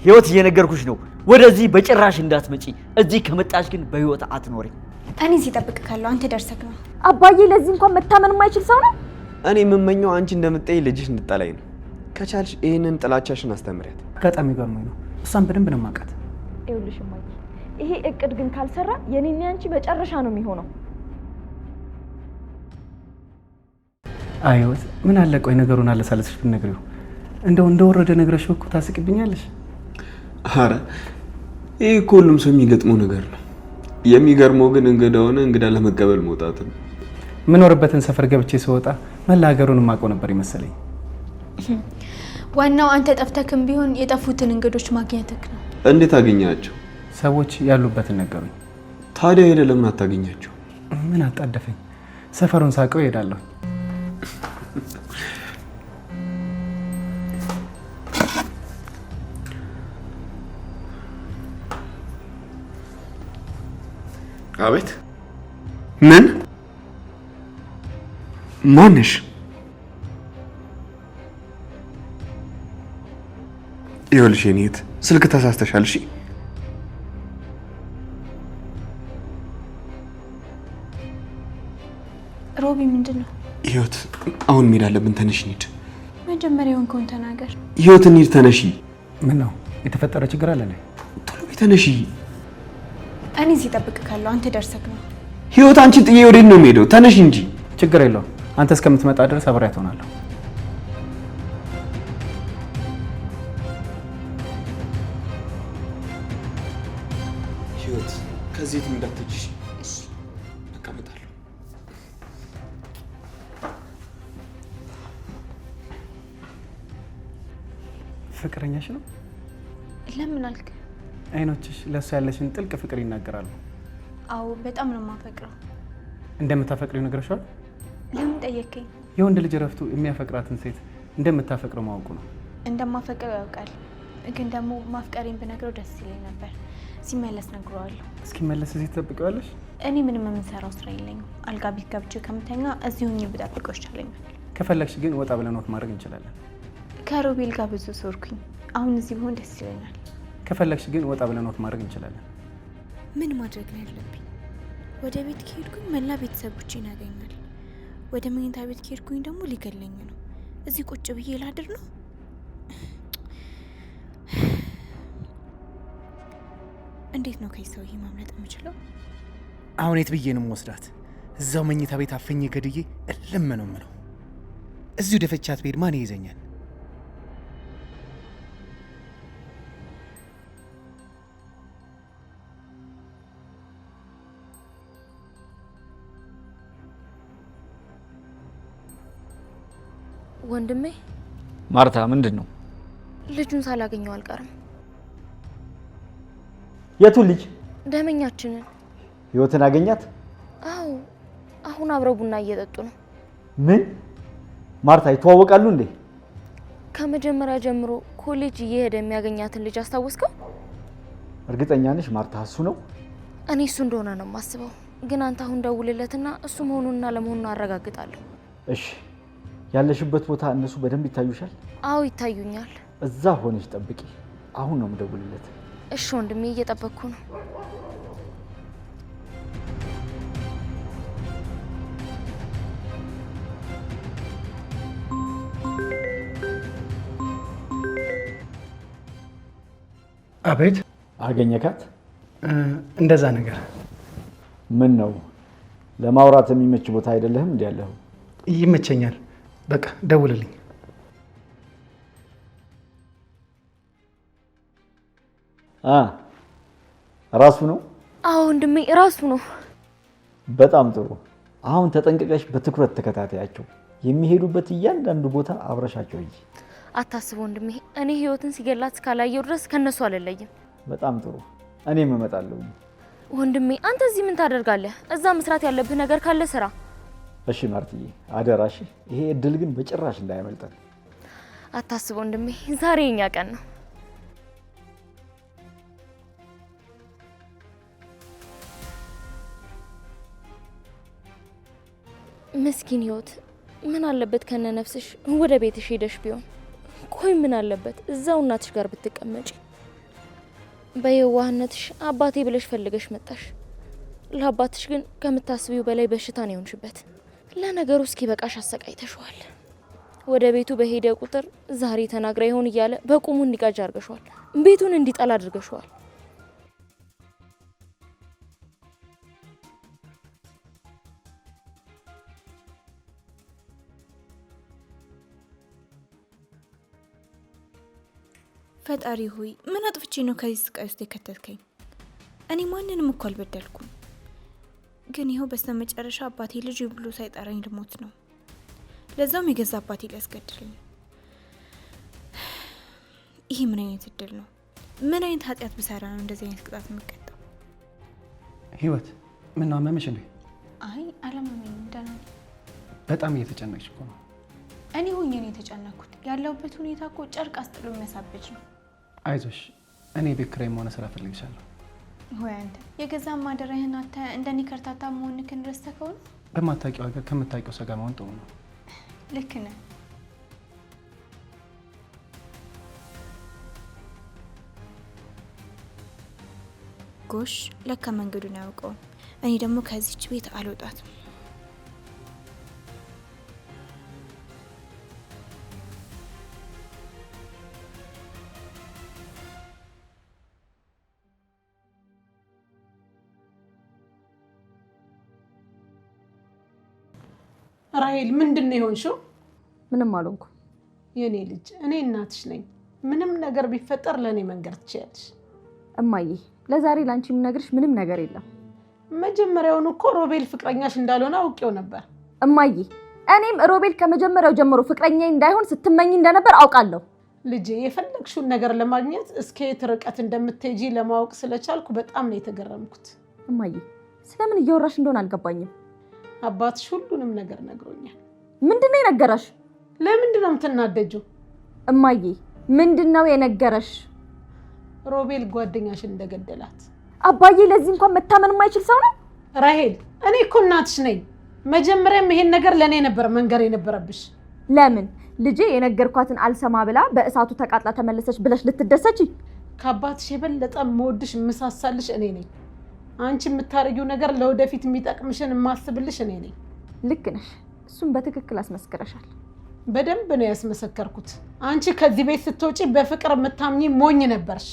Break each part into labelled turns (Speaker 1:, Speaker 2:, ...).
Speaker 1: ህይወት እየነገርኩሽ ነው ወደዚህ በጭራሽ እንዳትመጪ እዚህ ከመጣሽ ግን በህይወት አትኖሪ
Speaker 2: እኔ ሲጠብቅ ካለው አንተ ደርሰክ ነው
Speaker 3: አባዬ ለዚህ እንኳን መታመን የማይችል ሰው ነው
Speaker 4: እኔ የምመኘው አንቺ እንደምትጠይ ልጅሽ እንድጠላይ ነው ከቻልሽ ይሄንን ጥላቻሽን አስተምሪያት
Speaker 5: አጋጣሚ ገርሞኝ ነው እሷን በደንብ ነው ማውቃት
Speaker 3: ይኸውልሽ እማዬ ይሄ እቅድ ግን ካልሰራ የኔና ያንቺ በጨረሻ ነው የሚሆነው
Speaker 5: አይወት ምን አለ ቆይ ነገሩን አለሳለስሽ ብትነግሪው እንደወረደ ነግረሽው እኮ ታስቅብኛለሽ
Speaker 4: አረ ይሄ ሁሉም ሰው የሚገጥመው ነገር ነው የሚገርመው ግን እንግዳ ለመቀበል መውጣት ነው
Speaker 5: ምኖርበትን ሰፈር ገብቼ ስወጣ መላ ሀገሩን ማቆ ነበር ይመስለኝ
Speaker 2: ዋናው አንተ ጠፍተክም ቢሆን የጠፉትን እንግዶች ማግኘትክ ነው
Speaker 4: እንዴት አገኛቸው
Speaker 5: ሰዎች ያሉበትን ነገሩኝ
Speaker 4: ታዲያ ሄደ ለምን አታገኛቸው
Speaker 5: ምን አጣደፈኝ ሰፈሩን ሳቀው ይሄዳለሁ
Speaker 4: አቤት ምን ማንሽ ይኸውልሽ የኔት ስልክ ተሳስተሻል እሺ
Speaker 2: ሮቢ ምንድነው
Speaker 4: ህይወት አሁን መሄድ አለብን ተነሽ እንሂድ
Speaker 2: መጀመሪያውን ኮን ተናገር
Speaker 4: ህይወት እንሂድ ተነሺ
Speaker 5: ምን ነው የተፈጠረ ችግር አለ ላይ
Speaker 4: ቶሎ ተነሺ
Speaker 2: እኔ ሲጠብቅ ካለው አንተ ደርሰክ ነው
Speaker 4: ህይወት አንቺን ጥዬ ወዴት ነው የምሄደው ተነሽ እንጂ
Speaker 5: ችግር የለውም አንተ እስከምትመጣ ድረስ አብሬያት ሆናለሁ
Speaker 4: ህይወት ከዚህ እንዳትጂ እሺ ተቀመጣለሁ
Speaker 5: ፍቅረኛሽ ነው
Speaker 2: ለምን አልክ
Speaker 5: አይኖችሽ ለሱ ያለሽን ጥልቅ ፍቅር ይናገራሉ
Speaker 2: አዎ በጣም ነው ማፈቅረው
Speaker 5: እንደምታፈቅሪው ነግረሻል
Speaker 2: ለምን ጠየከኝ
Speaker 5: የወንድ ልጅ ረፍቱ የሚያፈቅራትን ሴት እንደምታፈቅረው ማወቁ ነው
Speaker 2: እንደማፈቅረው ያውቃል ግን ደግሞ ማፍቀሬን ብነግረው ደስ ይለኝ ነበር ሲመለስ ነግረዋለሁ
Speaker 5: እስኪመለስ እዚህ ትጠብቂዋለሽ
Speaker 2: እኔ ምንም የምንሰራው ስራ የለኝም አልጋ ቤት ገብቼ ከምተኛ እዚሁኝ ብጠብቀው ይሻለኛል
Speaker 5: ከፈለግሽ ግን ወጣ ብለን ወክ ማድረግ እንችላለን
Speaker 2: ከሮቤል ጋር ብዙ ሶርኩኝ አሁን እዚህ ቢሆን ደስ ይለኛል
Speaker 5: ከፈለግሽ ግን ወጣ ብለን ወክ ማድረግ እንችላለን
Speaker 2: ምን ማድረግ ነው ያለብኝ ወደ ቤት ከሄድኩኝ መላ ቤተሰቦቼን ያገኛል ወደ መኝታ ቤት ከሄድኩኝ ደግሞ ሊገለኝ ነው እዚህ ቁጭ ብዬ ላድር ነው እንዴት ነው ከይሰውዬ ማምለጥ የምችለው
Speaker 5: አሁን የት ብዬ ነው የምወስዳት እዛው መኝታ ቤት አፈኝ ገድዬ እልም ነው የምለው እዚሁ ደፈቻት ቤድ ማን ይይዘኛል
Speaker 3: ወንድሜ
Speaker 1: ማርታ ምንድነው
Speaker 3: ልጁን ሳላገኘው አልቀርም
Speaker 1: የቱ ልጅ
Speaker 3: ደመኛችንን
Speaker 1: ህይወትን አገኛት
Speaker 3: አዎ አሁን አብረው ቡና እየጠጡ ነው
Speaker 1: ምን ማርታ ይተዋወቃሉ እንዴ
Speaker 3: ከመጀመሪያ ጀምሮ ኮሌጅ እየሄደ የሚያገኛትን ልጅ አስታውስከው
Speaker 1: እርግጠኛ ነሽ ማርታ እሱ ነው
Speaker 3: እኔ እሱ እንደሆነ ነው የማስበው ግን አንተ አሁን ደውልለትና እሱ መሆኑንና ለመሆኑን አረጋግጣለሁ
Speaker 1: እሺ ያለሽበት ቦታ እነሱ በደንብ ይታዩሻል
Speaker 3: አዎ ይታዩኛል
Speaker 1: እዛ ሆነሽ ጠብቂ አሁን ነው የምደውልለት
Speaker 3: እሺ ወንድሜ እየጠበቅኩ ነው
Speaker 5: አቤት
Speaker 1: አገኘካት
Speaker 5: እንደዛ ነገር
Speaker 1: ምን ነው ለማውራት የሚመች ቦታ አይደለህም እንዴ ያለው
Speaker 5: ይመቸኛል በቃ ደውልልኝ
Speaker 1: ራሱ ነው
Speaker 3: አዎ ወንድሜ ራሱ ነው
Speaker 1: በጣም ጥሩ አሁን ተጠንቅቀሽ በትኩረት ተከታታያቸው የሚሄዱበት እያንዳንዱ ቦታ አብረሻቸው እንጂ
Speaker 3: አታስብ ወንድሜ እኔ ህይወትን ሲገላት ካላየው ድረስ ከነሱ አልለይም
Speaker 1: በጣም ጥሩ እኔም እመጣለሁ
Speaker 3: ወንድሜ አንተ እዚህ ምን ታደርጋለህ እዛ መስራት ያለብህ ነገር ካለ ስራ
Speaker 1: እሺ ማርትዬ አደራሽ ይሄ እድል ግን በጭራሽ እንዳይመልጠን
Speaker 3: አታስብ ወንድሜ ዛሬ የኛ ቀን ነው ምስኪን ህይወት ምን አለበት ከነ ነፍስሽ ወደ ቤትሽ ሄደሽ ቢሆን ቆይ ምን አለበት እዛው እናትሽ ጋር ብትቀመጪ በየዋህነትሽ አባቴ ብለሽ ፈልገሽ መጣሽ። ለአባትሽ ግን ከምታስቢው በላይ በሽታ ነው የሆንሽበት። ለነገሩ እስኪ በቃሽ አሰቃይተሽዋል። ወደ ቤቱ በሄደ ቁጥር ዛሬ ተናግራ ይሆን እያለ በቁሙ እንዲጋጅ አድርገሽዋል። ቤቱን እንዲጠላ አድርገሽዋል።
Speaker 2: ፈጣሪ ሆይ ምን አጥፍቼ ነው ከዚህ ስቃይ ውስጥ የከተትከኝ? እኔ ማንንም እኮ አልበደልኩም። ግን ይኸው በስተመጨረሻ አባቴ ልጅ ብሎ ሳይጠራኝ ልሞት ነው። ለዛውም የገዛ አባቴ ሊያስገድልኝ። ይህ ምን አይነት እድል ነው? ምን አይነት ኃጢአት ብሰራ ነው እንደዚህ አይነት ቅጣት የምቀጣው?
Speaker 6: ህይወት ምን አመመሽ እንዴ?
Speaker 2: አይ አላመመኝም፣ ደህና ነኝ።
Speaker 6: በጣም እየተጨነቅሽ እኮ ነው።
Speaker 2: እኔ ሆኜ ነው የተጨነኩት። ያለሁበት ሁኔታ እኮ ጨርቅ አስጥሎ የሚያሳብጅ ነው።
Speaker 6: አይዞሽ፣ እኔ ቤት ኪራይ መሆን ስራ ፈልግሻለሁ።
Speaker 2: ሆይ አንተ የገዛ ማደሪያህን አታ እንደኔ ከርታታ መሆንክን ረስተከው ነው?
Speaker 6: በማታውቂው ሀገር ከምታውቂው ሰው ጋር መሆን ጥሩ ነው።
Speaker 2: ልክ ነህ። ጎሽ ለካ መንገዱን ያውቀው። እኔ ደግሞ ከዚች ቤት አልወጣትም።
Speaker 7: ራሄል ምንድነው የሆንሽው?
Speaker 3: ምንም አልሆንኩ።
Speaker 7: የኔ ልጅ እኔ እናትሽ ነኝ። ምንም ነገር ቢፈጠር ለኔ መንገር ትችያለሽ።
Speaker 3: እማዬ ለዛሬ ላንቺ የምነግርሽ ምንም ነገር የለም።
Speaker 7: መጀመሪያውን እኮ ሮቤል ፍቅረኛሽ እንዳልሆነ አውቄው ነበር።
Speaker 3: እማዬ እኔም ሮቤል ከመጀመሪያው ጀምሮ ፍቅረኛዬ እንዳይሆን ስትመኝ እንደነበር አውቃለሁ።
Speaker 7: ልጄ የፈለግሽውን ነገር ለማግኘት እስከ የት ርቀት እንደምትሄጂ ለማወቅ ስለቻልኩ በጣም ነው የተገረምኩት።
Speaker 3: እማዬ ስለምን እያወራሽ እንደሆነ አልገባኝም።
Speaker 7: አባትሽ ሁሉንም ነገር ነግሮኛል።
Speaker 3: ምንድነው የነገረሽ?
Speaker 7: ለምንድን ነው የምትናደጂው?
Speaker 3: እማዬ ምንድነው የነገረሽ?
Speaker 7: ሮቤል ጓደኛሽ እንደገደላት።
Speaker 3: አባዬ ለዚህ እንኳን መታመን የማይችል ሰው ነው።
Speaker 7: ራሄል እኔ እኮ እናትሽ ነኝ። መጀመሪያም ይሄን ነገር ለኔ ነበር መንገር የነበረብሽ።
Speaker 3: ለምን ልጄ የነገርኳትን አልሰማ ብላ በእሳቱ ተቃጥላ ተመለሰች ብለሽ ልትደሰቺ?
Speaker 7: ከአባትሽ የበለጠ መወድሽ ምሳሳልሽ እኔ ነኝ። አንቺ የምታረጊው ነገር ለወደፊት የሚጠቅምሽን የማስብልሽ እኔ ነኝ።
Speaker 3: ልክ ነሽ። እሱም በትክክል አስመስክረሻል።
Speaker 7: በደንብ ነው ያስመሰከርኩት። አንቺ ከዚህ ቤት ስትወጪ በፍቅር የምታምኚ ሞኝ ነበርሽ።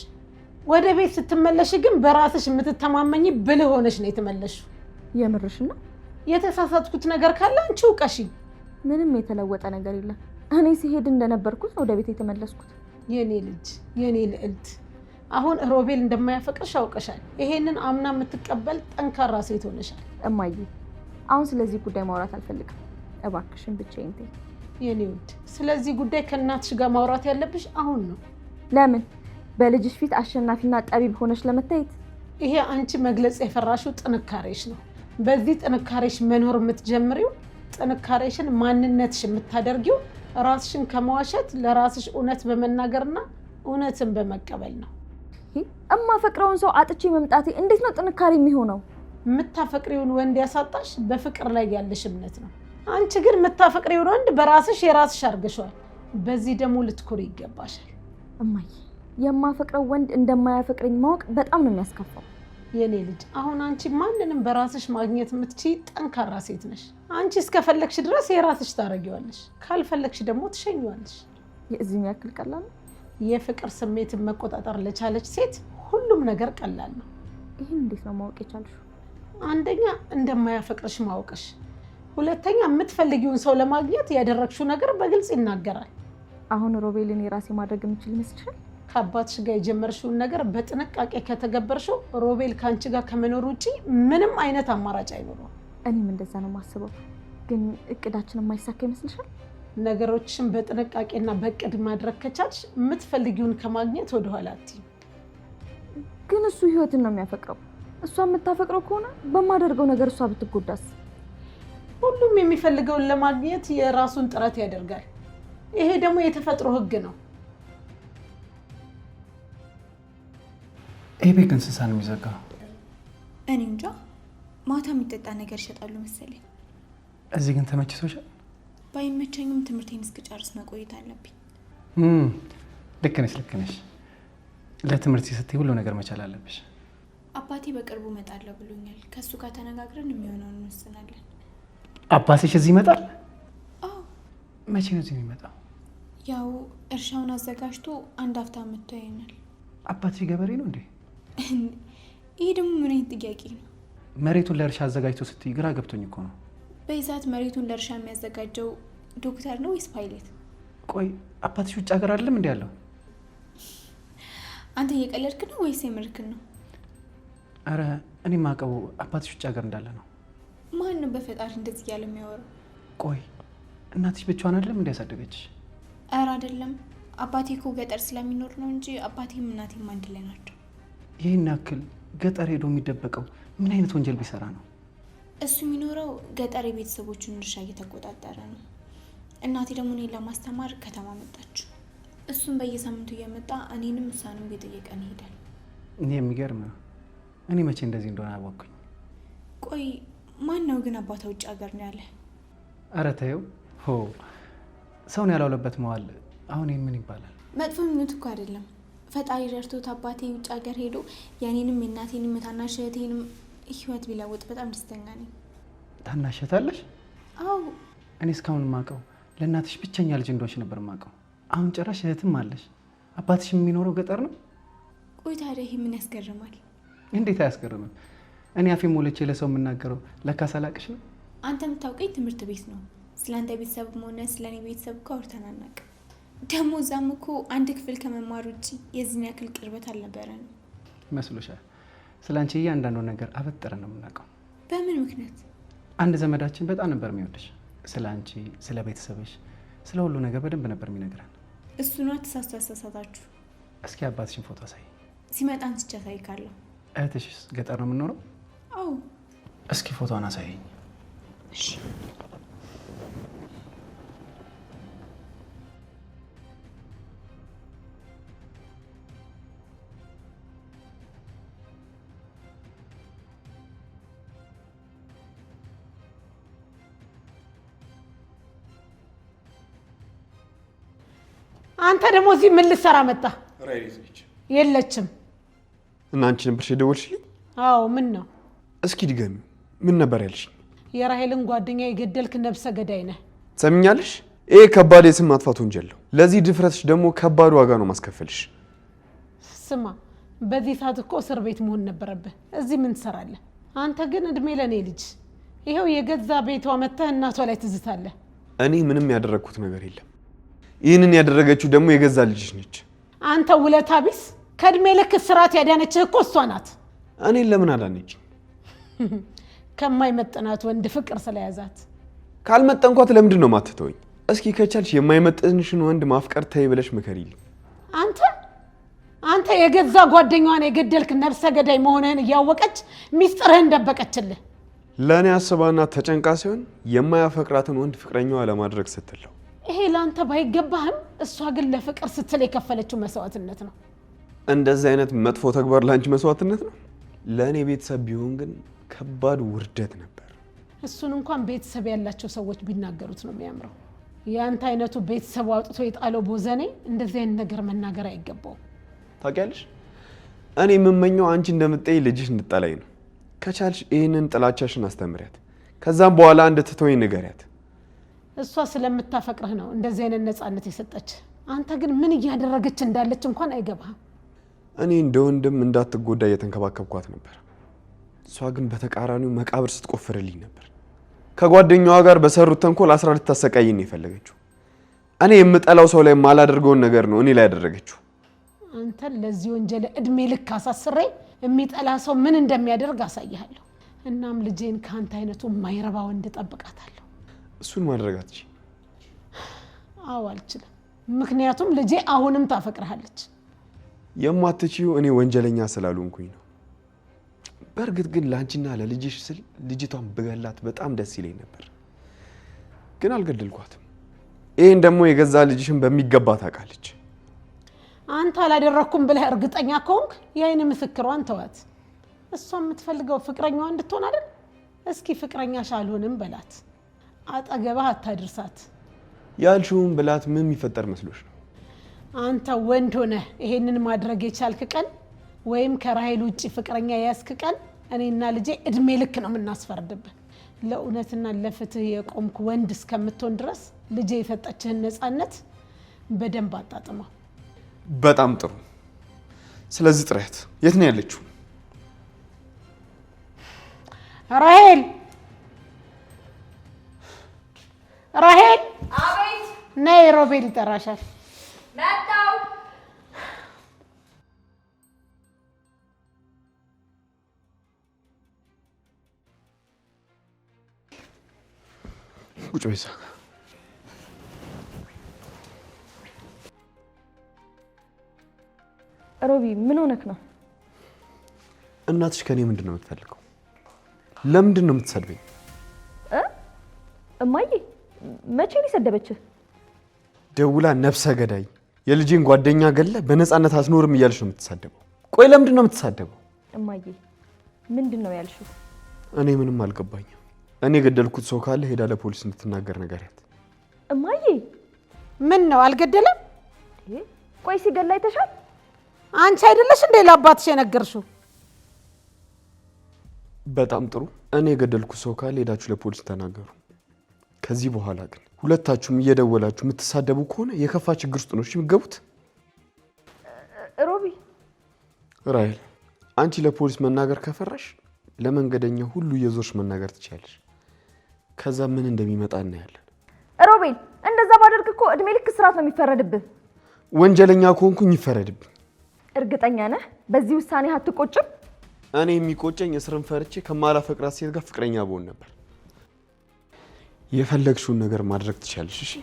Speaker 7: ወደ ቤት ስትመለሽ ግን በራስሽ የምትተማመኚ ብልህ ሆነሽ ነው የተመለሽው።
Speaker 3: የምርሽ ነው?
Speaker 7: የተሳሳትኩት ነገር ካለ አንቺ ውቀሺ።
Speaker 3: ምንም የተለወጠ ነገር የለም። እኔ ሲሄድ እንደነበርኩት ወደ ቤት የተመለስኩት።
Speaker 7: የኔ ልጅ፣ የኔ ልዕልት፣ አሁን ሮቤል እንደማያፈቅርሽ አውቀሻል። ይሄንን አምና የምትቀበል ጠንካራ ሴት ሆነሻል።
Speaker 3: እማዬ አሁን ስለዚህ ጉዳይ ማውራት አልፈልግም። እባክሽን ብቻዬን ተይኝ።
Speaker 7: የኔ ውድ፣ ስለዚህ ጉዳይ ከእናትሽ ጋር ማውራት ያለብሽ አሁን ነው።
Speaker 3: ለምን? በልጅሽ ፊት አሸናፊና ጠቢብ ሆነሽ ለመታየት?
Speaker 7: ይሄ አንቺ መግለጽ የፈራሽው ጥንካሬሽ ነው። በዚህ ጥንካሬሽ መኖር የምትጀምሪው፣ ጥንካሬሽን ማንነትሽ የምታደርጊው ራስሽን ከመዋሸት ለራስሽ እውነት በመናገርና እውነትን በመቀበል ነው።
Speaker 3: እማፈቅረውን ሰው አጥቼ መምጣቴ እንዴት ነው ጥንካሬ የሚሆነው?
Speaker 7: የምታፈቅሪውን ወንድ ያሳጣሽ በፍቅር ላይ ያለሽ እምነት ነው። አንቺ ግን የምታፈቅሪውን ወንድ በራስሽ የራስሽ አድርገሽዋል። በዚህ ደግሞ ልትኮሪ ይገባሻል።
Speaker 3: እማዬ የማፈቅረው ወንድ እንደማያፈቅረኝ ማወቅ በጣም ነው የሚያስከፋው።
Speaker 7: የኔ ልጅ፣ አሁን አንቺ ማንንም በራስሽ ማግኘት የምትችይ ጠንካራ ሴት ነሽ። አንቺ እስከፈለግሽ ድረስ የራስሽ ታረጊዋለሽ፣ ካልፈለግሽ ደግሞ ትሸኚዋለሽ።
Speaker 3: የዚህን ያክል ቀላል ነው?
Speaker 7: የፍቅር ስሜትን መቆጣጠር ለቻለች ሴት ሁሉም ነገር ቀላል ነው።
Speaker 3: ይህን እንዴት ነው ማወቅ የቻልሽው?
Speaker 7: አንደኛ እንደማያፈቅርሽ ማወቅሽ፣ ሁለተኛ የምትፈልጊውን ሰው ለማግኘት ያደረግሽው ነገር በግልጽ ይናገራል።
Speaker 3: አሁን ሮቤልን የራሴ ማድረግ የምችል ይመስልሻል?
Speaker 7: ከአባትሽ ጋር የጀመርሽውን ነገር በጥንቃቄ ከተገበርሽው ሮቤል ከአንቺ ጋር ከመኖር ውጪ ምንም አይነት አማራጭ አይኖረውም።
Speaker 3: እኔም እንደዛ ነው የማስበው። ግን እቅዳችን የማይሳካ ይመስልሻል?
Speaker 7: ነገሮችን በጥንቃቄና በእቅድ ማድረግ ከቻልሽ የምትፈልጊውን ከማግኘት ወደኋላ አትይም።
Speaker 3: ግን እሱ ህይወትን ነው የሚያፈቅረው። እሷ የምታፈቅረው ከሆነ በማደርገው ነገር እሷ ብትጎዳስ?
Speaker 7: ሁሉም የሚፈልገውን ለማግኘት የራሱን ጥረት ያደርጋል። ይሄ ደግሞ የተፈጥሮ ህግ ነው።
Speaker 6: ይሄ ቤት ግን ስንት ሰዓት ነው የሚዘጋው?
Speaker 2: እኔ እንጃ። ማታ የሚጠጣ ነገር ይሸጣሉ መሰለኝ።
Speaker 6: እዚህ ግን ተመችቶሻል?
Speaker 2: ባይመቸኝም ትምህርቴን እስክጨርስ መቆየት አለብኝ።
Speaker 6: ልክ ነሽ፣ ልክ ነሽ። ለትምህርት ስትይ ሁሉ ነገር መቻል አለብሽ።
Speaker 2: አባቴ በቅርቡ እመጣለሁ ብሎኛል። ከሱ ጋር ተነጋግረን የሚሆነውን እንወስናለን።
Speaker 6: አባትሽ እዚህ ይመጣል?
Speaker 2: አዎ።
Speaker 6: መቼ ነው እዚህ የሚመጣው?
Speaker 2: ያው እርሻውን አዘጋጅቶ አንድ አፍታ መጥቶ ያየናል።
Speaker 6: አባትሽ ገበሬ ነው እንዴ?
Speaker 2: ይህ ደግሞ ምን አይነት ጥያቄ ነው?
Speaker 6: መሬቱን ለእርሻ አዘጋጅቶ ስትይ ግራ ገብቶኝ እኮ ነው።
Speaker 2: በይዛት መሬቱን ለእርሻ የሚያዘጋጀው ዶክተር ነው ወይስ ፓይለት?
Speaker 6: ቆይ አባትሽ ውጭ ሀገር አይደለም እንዲ ያለው?
Speaker 2: አንተ እየቀለድክ ነው ወይስ የምርክን ነው?
Speaker 6: አረ እኔ ማቀው አባትሽ ውጭ ሀገር እንዳለ ነው።
Speaker 2: ማን ነው በፈጣሪ እንደዚህ እያለ የሚያወራው?
Speaker 6: ቆይ እናትሽ ብቻዋን አይደለም እንዲያሳደገችሽ?
Speaker 2: አረ አይደለም፣ አባቴ እኮ ገጠር ስለሚኖር ነው እንጂ አባቴም እናቴም አንድ ላይ ናቸው።
Speaker 6: ይህን ያክል ገጠር ሄዶ የሚደበቀው ምን አይነት ወንጀል ቢሰራ ነው?
Speaker 2: እሱ የሚኖረው ገጠር የቤተሰቦቹን እርሻ እየተቆጣጠረ ነው። እናቴ ደግሞ እኔን ለማስተማር ከተማ መጣች። እሱም በየሳምንቱ እየመጣ እኔንም እሷንም እየጠየቀን ይሄዳል።
Speaker 6: እኔ የሚገርም ነው። እኔ መቼ እንደዚህ እንደሆነ አወቅኩኝ።
Speaker 2: ቆይ ማን ነው ግን አባታ ውጭ ሀገር ነው ያለ?
Speaker 6: አረ ተይው። ሆ ሰውን ያላውለበት መዋል አሁን ምን ይባላል?
Speaker 2: መጥፎ ምኞት እኮ አይደለም። ፈጣሪ ረድቶት አባቴ ውጭ ሀገር ሄዶ የኔንም የእናቴንም የታናሽ እህቴንም ህይወት ቢለውጥ በጣም ደስተኛ ነኝ።
Speaker 6: ታናሽ እህት አለሽ?
Speaker 2: አዎ።
Speaker 6: እኔ እስካሁን ማቀው ለእናትሽ ብቸኛ ልጅ እንደሆንሽ ነበር ማቀው። አሁን ጭራሽ እህትም አለሽ። አባትሽ የሚኖረው ገጠር ነው?
Speaker 2: ቆይ ታዲያ ይህ ምን ያስገርማል?
Speaker 6: እንዴት አያስገርምም? እኔ አፌ ሞልቼ ለሰው የምናገረው ለካ ሳላቅሽ ነው።
Speaker 2: አንተ የምታውቀኝ ትምህርት ቤት ነው። ስለ አንተ ቤተሰብም ሆነ ስለ እኔ ቤተሰብ እኮ አውርተን አናውቅም። ደግሞ እዛም እኮ አንድ ክፍል ከመማር ውጭ የዚህን ያክል ቅርበት አልነበረንም።
Speaker 6: መስሎሻል? ስለ አንቺ እያንዳንዱ ነገር አበጥረን ነው የምናውቀው።
Speaker 2: በምን ምክንያት?
Speaker 6: አንድ ዘመዳችን በጣም ነበር የሚወድሽ። ስለ አንቺ፣ ስለ ቤተሰብሽ፣ ስለ ሁሉ ነገር በደንብ ነበር የሚነግረን።
Speaker 2: እሱ ነው ተሳስቶ ያሳሳታችሁ።
Speaker 6: እስኪ አባትሽን ፎቶ አሳይ።
Speaker 2: ሲመጣ አንስቼ አሳይካለሁ።
Speaker 6: እህትሽስ ገጠር ነው የምንኖረው?
Speaker 2: አዎ።
Speaker 6: እስኪ ፎቶን አሳይኝ።
Speaker 2: እሺ።
Speaker 7: አንተ ደግሞ እዚህ ምን ልትሰራ መጣ?
Speaker 4: ራይት ነች።
Speaker 7: የለችም።
Speaker 4: እና አንቺ ነበርሽ የደወልሽልኝ?
Speaker 7: አዎ። ምን ነው?
Speaker 4: እስኪ ድገሚው። ምን ነበር ያልሽኝ?
Speaker 7: የራሄልን ጓደኛ የገደልክ ነብሰ ገዳይ ነህ።
Speaker 4: ሰምኛለሽ? ይሄ ከባድ የስም ማጥፋት ወንጀል ነው። ለዚህ ድፍረትሽ ደግሞ ከባድ ዋጋ ነው ማስከፈልሽ።
Speaker 7: ስማ፣ በዚህ ሰዓት እኮ እስር ቤት መሆን ነበረብህ። እዚህ ምን ትሰራለህ? አንተ ግን እድሜ ለኔ ልጅ ይሄው የገዛ ቤቷ መተህ እናቷ ላይ ትዝታለህ።
Speaker 4: እኔ ምንም ያደረግኩት ነገር የለም። ይህንን ያደረገችው ደግሞ የገዛ ልጅሽ ነች።
Speaker 7: አንተ ውለታ ቢስ፣ ከእድሜ ልክ ስርዓት ያዳነችህ እኮ እሷ ናት።
Speaker 4: እኔን ለምን አዳነችኝ?
Speaker 7: ከማይመጥናት ወንድ ፍቅር ስለያዛት።
Speaker 4: ካልመጠንኳት ለምንድን ነው ማትተወኝ? እስኪ ከቻልሽ የማይመጥንሽን ወንድ ማፍቀር ተይ ብለሽ ምከሪልኝ።
Speaker 7: አንተ የገዛ ጓደኛዋን የገደልክ ነብሰ ገዳይ መሆንህን እያወቀች ሚስጥርህን ደበቀችልህ።
Speaker 4: ለእኔ አስባና ተጨንቃ ሲሆን የማያፈቅራትን ወንድ ፍቅረኛዋ ለማድረግ ስትለው።
Speaker 7: ይሄ ለአንተ ባይገባህም እሷ ግን ለፍቅር ስትል የከፈለችው መስዋዕትነት ነው።
Speaker 4: እንደዚህ አይነት መጥፎ ተግባር ለአንቺ መስዋዕትነት ነው? ለእኔ ቤተሰብ ቢሆን ግን ከባድ ውርደት ነበር።
Speaker 7: እሱን እንኳን ቤተሰብ ያላቸው ሰዎች ቢናገሩት ነው የሚያምረው። የአንተ አይነቱ ቤተሰቡ አውጥቶ የጣለው ቦዘኔ እንደዚህ አይነት ነገር መናገር አይገባውም።
Speaker 4: ታውቂያለሽ፣ እኔ የምመኘው አንቺ እንደምትጠይ ልጅሽ እንድጠላይ ነው። ከቻልሽ ይህንን ጥላቻሽን አስተምሪያት። ከዛም በኋላ እንድትተወኝ ንገሪያት።
Speaker 7: እሷ ስለምታፈቅርህ ነው እንደዚህ አይነት ነፃነት የሰጠች። አንተ ግን ምን እያደረገች እንዳለች እንኳን አይገባህም።
Speaker 4: እኔ እንደ ወንድም እንዳትጎዳ እየተንከባከብኳት ነበር። እሷ ግን በተቃራኒው መቃብር ስትቆፍርልኝ ነበር። ከጓደኛዋ ጋር በሰሩት ተንኮል 12 ታሰቃይኝ የፈለገችው። እኔ የምጠላው ሰው ላይ ማላደርገውን ነገር ነው እኔ ላይ ያደረገችው።
Speaker 7: አንተን ለዚህ ወንጀል እድሜ ልክ አሳስሬ የሚጠላ ሰው ምን እንደሚያደርግ አሳይሃለሁ። እናም ልጄን ከአንተ አይነቱ ማይረባ ወንድ ጠብቃታለሁ።
Speaker 4: እሱን ማድረግ አትችይም።
Speaker 7: አዎ አልችልም። ምክንያቱም ልጄ አሁንም ታፈቅርሃለች።
Speaker 4: የማትችይው እኔ ወንጀለኛ ስላልሆንኩኝ ነው። በእርግጥ ግን ለአንቺና ለልጅሽ ስል ልጅቷን ብገላት በጣም ደስ ይለኝ ነበር፣ ግን አልገደልኳትም። ይህን ደግሞ የገዛ ልጅሽን በሚገባ ታውቃለች።
Speaker 7: አንተ አላደረኩም ብለህ እርግጠኛ ከሆንክ የአይን ምስክሯን ተዋት። እሷ የምትፈልገው ፍቅረኛዋ እንድትሆን አይደል? እስኪ ፍቅረኛሽ አልሆንም በላት፣ አጠገባህ አታድርሳት።
Speaker 4: ያልሽውን ብላት ምን የሚፈጠር መስሎሽ ነው?
Speaker 7: አንተ ወንድ ሆነ ይሄንን ማድረግ የቻልክ ቀን ወይም ከራሄል ውጪ ፍቅረኛ ያስክ ቀን እኔና ልጄ እድሜ ልክ ነው የምናስፈርድብህ። ለእውነትና ለፍትህ የቆምክ ወንድ እስከምትሆን ድረስ ልጄ የሰጠችህን ነፃነት በደንብ አጣጥመው።
Speaker 4: በጣም ጥሩ። ስለዚህ ጥረት የት ነው ያለችው?
Speaker 7: ራሄል ራሄል!
Speaker 3: አቤት።
Speaker 7: ነይ ሮቤል ይጠራሻል።
Speaker 3: መጣው።
Speaker 4: ቁጭ በይ።
Speaker 3: ሮቢ ምን ሆነክ ነው?
Speaker 4: እናትሽ ከኔ ምንድን ነው የምትፈልገው? ለምንድን ነው የምትሰድበኝ?
Speaker 3: እማዬ መቼ ነው የሰደበችህ?
Speaker 4: ደውላ ነፍሰ ገዳይ የልጄን ጓደኛ ገለ በነፃነት አትኖርም እያልሽ ነው የምትሳደበው። ቆይ ለምንድን ነው የምትሳደበው?
Speaker 3: እማዬ ምንድን ነው ያልሽው?
Speaker 4: እኔ ምንም አልገባኝም። እኔ የገደልኩት ሰው ካለ ሄዳ ለፖሊስ እንድትናገር ነገርያት።
Speaker 3: እማዬ
Speaker 7: ምን ነው አልገደለም?
Speaker 3: ቆይ ሲገላ አይተሻል?
Speaker 7: አንቺ አይደለሽ እንዴ ለአባትሽ የነገርሽው?
Speaker 4: በጣም ጥሩ። እኔ የገደልኩት ሰው ካለ ሄዳችሁ ለፖሊስ ተናገሩ። ከዚህ በኋላ ግን ሁለታችሁም እየደወላችሁ የምትሳደቡ ከሆነ የከፋ ችግር ውስጥ ነው የምትገቡት።
Speaker 3: ሮቢ
Speaker 4: ራሄል፣ አንቺ ለፖሊስ መናገር ከፈራሽ ለመንገደኛ ሁሉ እየዞርሽ መናገር ትችያለሽ። ከዛ ምን እንደሚመጣ እናያለን።
Speaker 3: ሮቤል እንደዛ ባደርግ እኮ እድሜ ልክ እስራት ነው የሚፈረድብህ።
Speaker 4: ወንጀለኛ ከሆንኩኝ ይፈረድብኝ።
Speaker 3: እርግጠኛ ነህ በዚህ ውሳኔ አትቆጭም?
Speaker 4: እኔ የሚቆጨኝ እስርን ፈርቼ ከማላፈቅራት ሴት ጋር ፍቅረኛ ብሆን ነበር። የፈለግሽውን ነገር ማድረግ ትችያለሽ። እሺ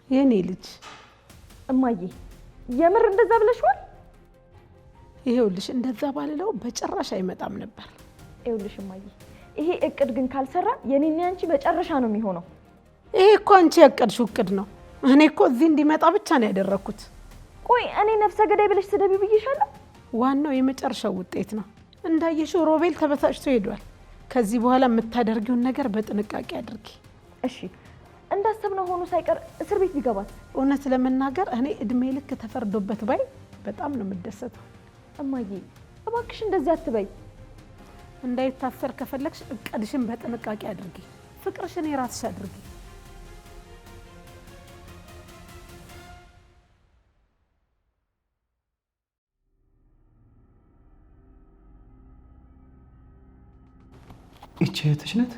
Speaker 7: የኔ ልጅ።
Speaker 3: እማዬ የምር እንደዛ ብለሽዋል?
Speaker 7: ይሄውልሽ እንደዛ ባልለው በጭራሽ አይመጣም ነበር።
Speaker 3: ይኸውልሽ እማዬ ይሄ እቅድ ግን ካልሰራ የኔና ያንቺ መጨረሻ ነው የሚሆነው።
Speaker 7: ይሄ እኮ አንቺ ያቀድሽው እቅድ ነው። እኔ እኮ እዚህ እንዲመጣ ብቻ ነው ያደረኩት።
Speaker 3: ቆይ እኔ ነፍሰ ገዳይ ብለሽ ስደቢ ብዬሻለሁ?
Speaker 7: ዋናው የመጨረሻው ውጤት ነው። እንዳየሽው ሮቤል ተበሳጭቶ ሄዷል። ከዚህ በኋላ የምታደርጊውን ነገር በጥንቃቄ አድርጊ
Speaker 3: እሺ። እንዳሰብነው ሆኖ ሳይቀር እስር ቤት ቢገባት?
Speaker 7: እውነት ለመናገር እኔ እድሜ ልክ ተፈርዶበት ባይ በጣም ነው የምደሰተው።
Speaker 3: እማዬ እባክሽ እንደዚህ አትበይ።
Speaker 7: እንዳይታሰር ከፈለግሽ እቅድሽን በጥንቃቄ አድርጊ። ፍቅርሽን የራስሽ አድርጊ።
Speaker 6: ይቺ እህትሽ ናት?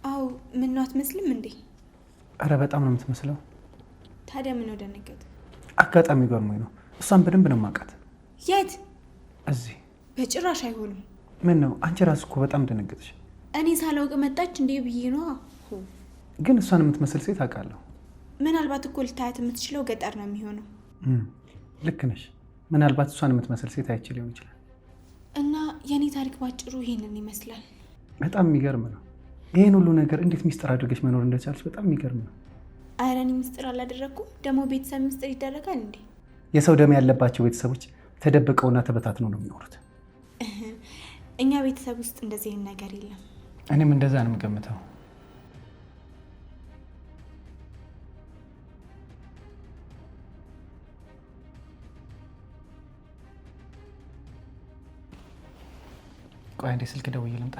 Speaker 2: አው ምን ነው አትመስልም እንዴ?
Speaker 6: አረ በጣም ነው የምትመስለው።
Speaker 2: ታዲያ ምን ደነገጥ?
Speaker 6: አጋጣሚ ገርሞኝ ነው። እሷን በደንብ ነው የማውቃት።
Speaker 2: የት?
Speaker 6: እዚህ።
Speaker 2: በጭራሽ አይሆንም።
Speaker 6: ምን ነው አንቺ ራስሽ እኮ በጣም ደነገጥሽ።
Speaker 2: እኔ ሳላውቅ መጣች እንዴ ብዬ ነው።
Speaker 6: ግን እሷን የምትመስል ሴት አውቃለሁ።
Speaker 2: ምናልባት እኮ ልታያት የምትችለው ገጠር ነው የሚሆነው።
Speaker 6: ልክ ነሽ። ምናልባት እሷን የምትመስል ሴት አይቼ ሊሆን ይችላል።
Speaker 2: እና የኔ ታሪክ ባጭሩ ይሄንን ይመስላል።
Speaker 6: በጣም የሚገርም ነው። ይሄን ሁሉ ነገር እንዴት ሚስጥር አድርገሽ መኖር እንደቻልሽ በጣም የሚገርም ነው።
Speaker 2: አይረኒ ሚስጥር አላደረኩም። ደግሞ ቤተሰብ ሚስጥር ይደረጋል እንዴ?
Speaker 6: የሰው ደም ያለባቸው ቤተሰቦች ተደብቀውና ተበታትነው ነው የሚኖሩት።
Speaker 2: እኛ ቤተሰብ ውስጥ እንደዚህ ነገር የለም።
Speaker 6: እኔም እንደዛ ነው የምገምተው። ቆይ አንዴ ስልክ ደውዬ ልምጣ።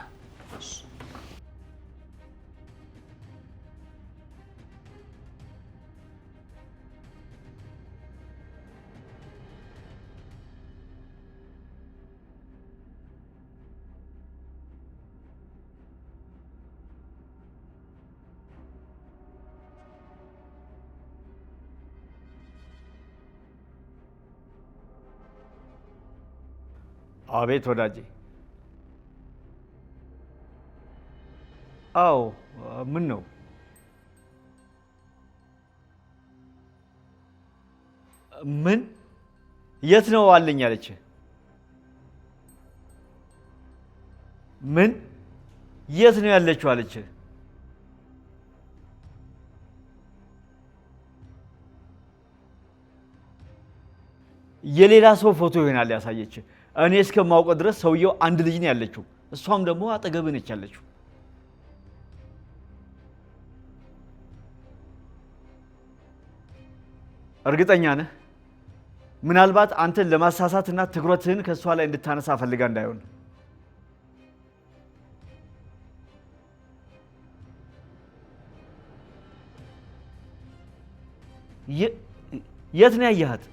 Speaker 1: አቤት ወዳጄ። አዎ ምን ነው? ምን የት ነው አለኝ አለች? ምን የት ነው ያለችው አለች? የሌላ ሰው ፎቶ ይሆናል ያሳየች። እኔ እስከማውቀው ድረስ ሰውየው አንድ ልጅ ነው ያለችው። እሷም ደግሞ አጠገብ ነች ያለችው። እርግጠኛ ነህ? ምናልባት አንተን ለማሳሳትና ትኩረትህን ከእሷ ላይ እንድታነሳ ፈልጋ እንዳይሆን። የት ነው ያየሃት?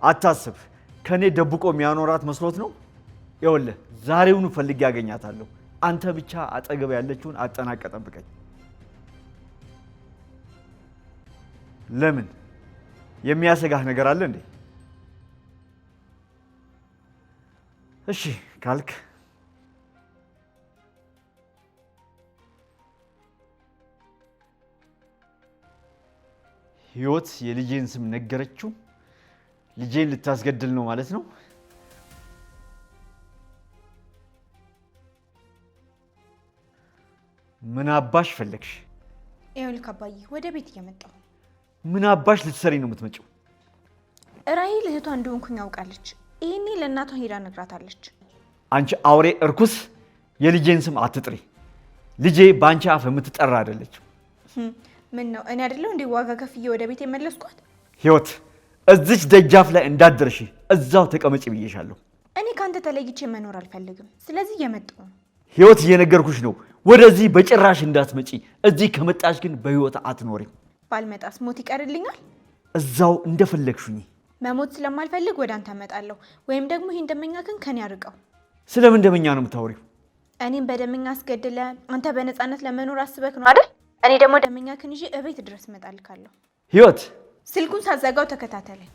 Speaker 1: አታስብ፣ ከኔ ደብቆ የሚያኖራት መስሎት ነው። ይኸውልህ ዛሬውኑ ፈልጌ ያገኛታለሁ። አንተ ብቻ አጠገብ ያለችውን አጠናቀ ጠብቀኝ። ለምን? የሚያሰጋህ ነገር አለ እንዴ? እሺ ካልክ ህይወት የልጄን ስም ነገረችው። ልጄን ልታስገድል ነው ማለት ነው? ምን አባሽ ፈለግሽ?
Speaker 2: ይኸውልህ አባዬ ወደ ቤት እየመጣሁ።
Speaker 1: ምን አባሽ ልትሰሪ ነው የምትመጪው?
Speaker 2: ራሔል እህቷ እንደሆንኩኝ ያውቃለች። ይሄኔ ለእናቷ ሄዳ ነግራታለች።
Speaker 1: አንቺ አውሬ እርኩስ፣ የልጄን ስም አትጥሪ። ልጄ በአንቺ አፍ የምትጠራ አይደለችም።
Speaker 2: ምን ነው እኔ አይደለሁ እንዴ ዋጋ ከፍዬ ወደ ቤት የመለስኳት?
Speaker 1: ህይወት እዚች ደጃፍ ላይ እንዳትደርሺ፣ እዛው ተቀመጪ ብዬሻለሁ።
Speaker 2: እኔ ካንተ ተለይቼ መኖር አልፈልግም። ስለዚህ እየመጣሁ ነው።
Speaker 1: ህይወት እየነገርኩሽ ነው፣ ወደዚህ በጭራሽ እንዳትመጪ። እዚህ ከመጣሽ ግን በህይወት አትኖሪም።
Speaker 2: ባልመጣስ ሞት ይቀርልኛል?
Speaker 1: እዛው እንደፈለግሽኝ።
Speaker 2: መሞት ስለማልፈልግ ወደ አንተ እመጣለሁ፣ ወይም ደግሞ ይሄን ደመኛ ግን ከኔ አርቀው።
Speaker 1: ስለምን ደመኛ ነው የምታወሪው?
Speaker 2: እኔም በደመኛ አስገድለ አንተ በነፃነት ለመኖር አስበክ ነው አይደል? እኔ ደግሞ ደመኛ ክን ይዤ እቤት ድረስ እመጣልካለሁ።
Speaker 1: ህይወት
Speaker 2: ስልኩን ሳዘጋው ተከታተለኝ።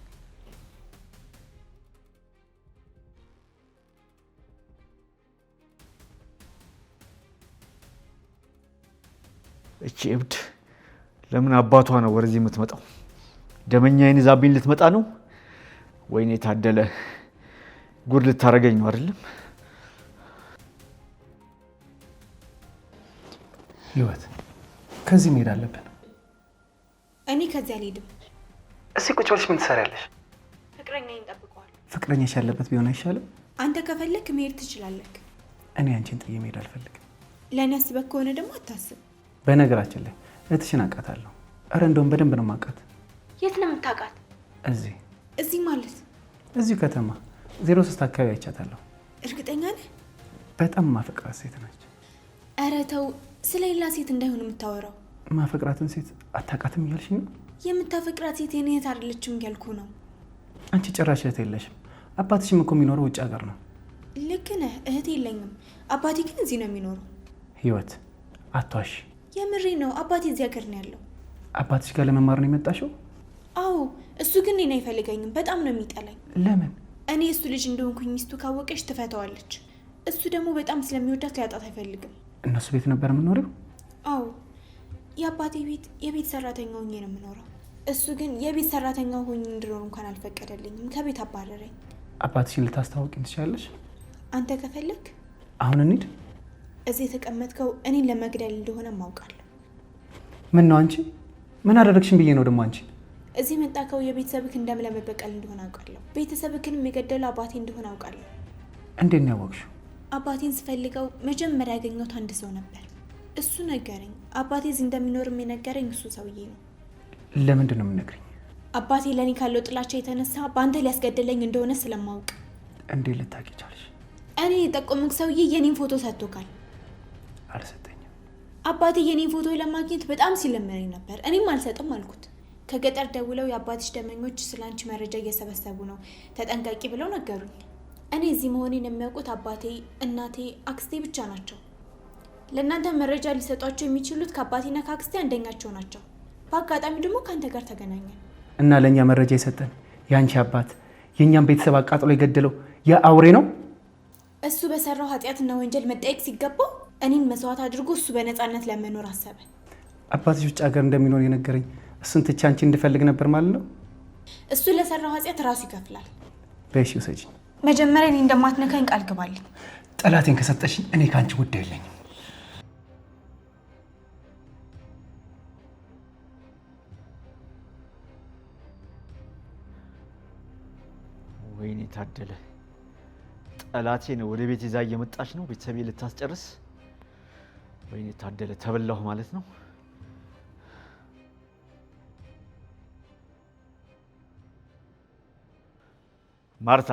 Speaker 1: እቺ እብድ ለምን አባቷ ነው ወደዚህ የምትመጣው? ደመኛዬን ይዛብኝ ልትመጣ ነው? ወይኔ ታደለ፣ ጉድ ልታረገኝ ነው አይደለም?
Speaker 6: ህይወት ከዚህ መሄድ አለብን።
Speaker 2: እኔ ከዚህ አልሄድም።
Speaker 6: እስኪ ቁጭ ብለሽ ምን ትሰሪያለሽ?
Speaker 2: ፍቅረኛዬን ጠብቀዋል።
Speaker 6: ፍቅረኛሽ ያለበት ቢሆን አይሻልም?
Speaker 2: አንተ ከፈለክ መሄድ ትችላለህ።
Speaker 6: እኔ አንቺን ጥዬ መሄድ አልፈልግም።
Speaker 2: ለእኔ አስበክ ከሆነ ደግሞ አታስብ።
Speaker 6: በነገራችን ላይ እህትሽን አውቃታለሁ። እረ እንደውም በደንብ ነው የማውቃት።
Speaker 2: የት ነው የምታውቃት?
Speaker 6: እዚህ
Speaker 2: እዚህ ማለት
Speaker 6: እዚሁ ከተማ 03 አካባቢ አይቻታለሁ።
Speaker 2: እርግጠኛ ነህ?
Speaker 6: በጣም ማፈቅራት ሴት ነች።
Speaker 2: ኧረ ተው፣ ስለ ሌላ ሴት እንዳይሆን የምታወራው።
Speaker 6: ማፈቅራትን ሴት አታውቃትም እያልሽ ነው?
Speaker 2: የምታፈቅራት ሴት የኔ እህት አይደለችም እያልኩ ነው።
Speaker 6: አንቺ ጭራሽ እህት የለሽም። አባትሽም እኮ የሚኖረው ውጭ ሀገር ነው።
Speaker 2: ልክ ነህ፣ እህት የለኝም። አባቴ ግን እዚህ ነው የሚኖረው።
Speaker 6: ህይወት አቷሽ።
Speaker 2: የምሬ ነው። አባቴ እዚህ ሀገር ነው ያለው።
Speaker 6: አባትሽ ጋር ለመማር ነው የመጣሽው?
Speaker 2: አዎ፣ እሱ ግን እኔን አይፈልገኝም። በጣም ነው የሚጠላኝ።
Speaker 6: ለምን?
Speaker 2: እኔ እሱ ልጅ እንደሆንኩኝ ሚስቱ ካወቀች ትፈታዋለች። እሱ ደግሞ በጣም ስለሚወዳት ሊያጣት አይፈልግም።
Speaker 6: እነሱ ቤት ነበር የምኖረው?
Speaker 2: አዎ፣ የአባቴ ቤት የቤት ሰራተኛ ሆኜ ነው የምኖረው። እሱ ግን የቤት ሰራተኛ ሆኜ እንድኖር እንኳን አልፈቀደልኝም። ከቤት አባረረኝ።
Speaker 6: አባትሽን ልታስታውቂኝ ትችላለሽ?
Speaker 2: አንተ ከፈለክ
Speaker 6: አሁን እንሂድ።
Speaker 2: እዚህ የተቀመጥከው እኔን ለመግደል እንደሆነ ማውቃለሁ።
Speaker 6: ምን ነው አንቺ? ምን አደረግሽን ብዬ ነው ደግሞ አንቺ?
Speaker 2: እዚህ መጣከው የቤተሰብክን ደም ለመበቀል እንደሆነ አውቃለሁ። ቤተሰብክንም የገደለው አባቴ እንደሆነ አውቃለሁ።
Speaker 6: እንዴት ነው ያወቅሽው?
Speaker 2: አባቴን ስፈልገው መጀመሪያ ያገኘሁት አንድ ሰው ነበር። እሱ ነገረኝ። አባቴ እዚህ እንደሚኖርም የነገረኝ እሱ ሰውዬ ነው።
Speaker 6: ለምንድን ነው የምነግርኝ?
Speaker 2: አባቴ ለእኔ ካለው ጥላቻ የተነሳ በአንተ ሊያስገድለኝ እንደሆነ ስለማውቅ።
Speaker 6: እንዴት ልታውቂ ቻልሽ?
Speaker 2: እኔ የጠቆምክ ሰውዬ የኔን ፎቶ ሰጥቶካል።
Speaker 6: አልሰጠኝም።
Speaker 2: አባቴ የኔን ፎቶ ለማግኘት በጣም ሲለምነኝ ነበር። እኔም አልሰጥም አልኩት። ከገጠር ደውለው የአባትሽ ደመኞች ስለ አንቺ መረጃ እየሰበሰቡ ነው፣ ተጠንቀቂ ብለው ነገሩኝ። እኔ እዚህ መሆኔን የሚያውቁት አባቴ፣ እናቴ፣ አክስቴ ብቻ ናቸው። ለእናንተ መረጃ ሊሰጧቸው የሚችሉት ከአባቴና ከአክስቴ አንደኛቸው ናቸው። በአጋጣሚ ደግሞ ከአንተ ጋር ተገናኘን
Speaker 6: እና ለእኛ መረጃ የሰጠን የአንቺ አባት የእኛም ቤተሰብ አቃጥሎ የገደለው ያ አውሬ ነው።
Speaker 2: እሱ በሰራው ኃጢአትና ወንጀል መጠየቅ ሲገባው እኔን መስዋዕት አድርጎ እሱ በነፃነት ለመኖር አሰበ።
Speaker 6: አባትሽ ውጭ ሀገር እንደሚኖር የነገረኝ እሱን ትቼ አንቺ እንድፈልግ ነበር ማለት ነው?
Speaker 2: እሱ ለሰራው ኃጢአት ራሱ ይከፍላል።
Speaker 6: በሺ ውሰጂኝ።
Speaker 2: መጀመሪያ እኔ እንደማትነካኝ ቃል ግባልኝ።
Speaker 6: ጠላቴን ከሰጠሽኝ እኔ ከአንቺ ጉዳይ የለኝም።
Speaker 1: ወይኔ ታደለ፣ ጠላቴን ወደ ቤት ይዛ እየመጣች ነው። ቤተሰቤ ልታስጨርስ። ወይኔ ታደለ፣ ተበላሁ ማለት ነው። ማርታ፣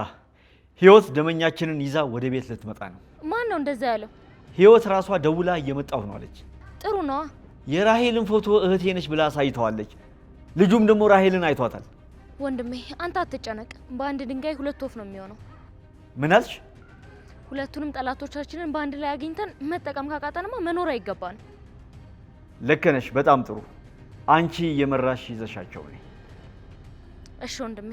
Speaker 1: ህይወት ደመኛችንን ይዛ ወደ ቤት ልትመጣ ነው።
Speaker 3: ማን ነው እንደዛ ያለው?
Speaker 1: ህይወት ራሷ ደውላ እየመጣሁ ነው አለች።
Speaker 3: ጥሩ ነዋ።
Speaker 1: የራሄልን ፎቶ እህቴ ነች ብላ አሳይተዋለች። ልጁም ደግሞ ራሄልን አይቷታል።
Speaker 3: ወንድሜ አንተ አትጨነቅ። በአንድ ድንጋይ ሁለት ወፍ ነው የሚሆነው።
Speaker 1: ምን አልሽ?
Speaker 3: ሁለቱንም ጠላቶቻችንን በአንድ ላይ አግኝተን መጠቀም ካቃተንማ መኖር አይገባን።
Speaker 1: ልክ ነሽ። በጣም ጥሩ። አንቺ እየመራሽ ይዘሻቸው ነኝ።
Speaker 3: እሺ ወንድሜ።